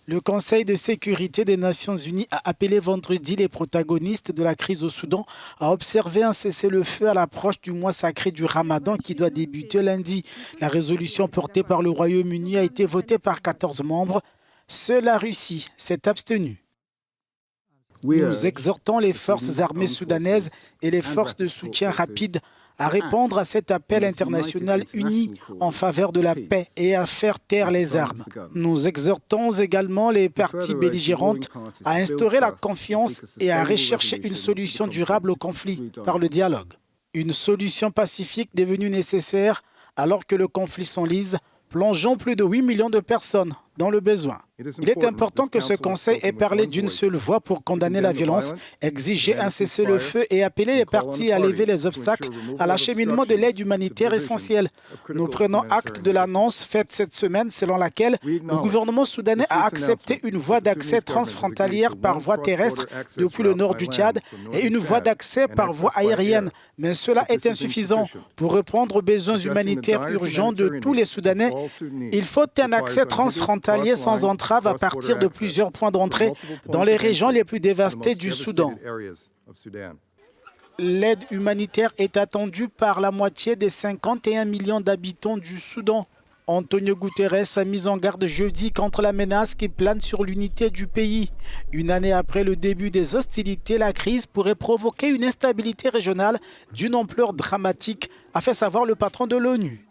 Le Conseil de sécurité des Nations Unies a appelé vendredi les protagonistes de la crise au Soudan à observer un cessez-le-feu à l'approche du mois sacré du Ramadan qui doit débuter lundi. La résolution portée par le Royaume-Uni a été votée par 14 membres. Seule la Russie s'est abstenue. Nous exhortons les forces armées soudanaises et les forces de soutien rapide à répondre à cet appel international uni en faveur de la paix et à faire taire les armes. Nous exhortons également les parties belligérantes à instaurer la confiance et à rechercher une solution durable au conflit par le dialogue. Une solution pacifique devenue nécessaire alors que le conflit s'enlise, plongeant plus de 8 millions de personnes dans le besoin. Il est important que ce Conseil ait parlé d'une seule voix pour condamner la violence, exiger un cessez-le-feu et appeler les parties à lever les obstacles à l'acheminement de l'aide humanitaire essentielle. Nous prenons acte de l'annonce faite cette semaine selon laquelle le gouvernement soudanais a accepté une voie d'accès transfrontalière par voie terrestre depuis le nord du Tchad et une voie d'accès par voie aérienne. Mais cela est insuffisant. Pour répondre aux besoins humanitaires urgents de tous les Soudanais, il faut un accès transfrontalier sans entrave à partir de plusieurs points d'entrée dans les régions les plus dévastées du Soudan. L'aide humanitaire est attendue par la moitié des 51 millions d'habitants du Soudan. Antonio Guterres a mis en garde jeudi contre la menace qui plane sur l'unité du pays. Une année après le début des hostilités, la crise pourrait provoquer une instabilité régionale d'une ampleur dramatique, a fait savoir le patron de l'ONU.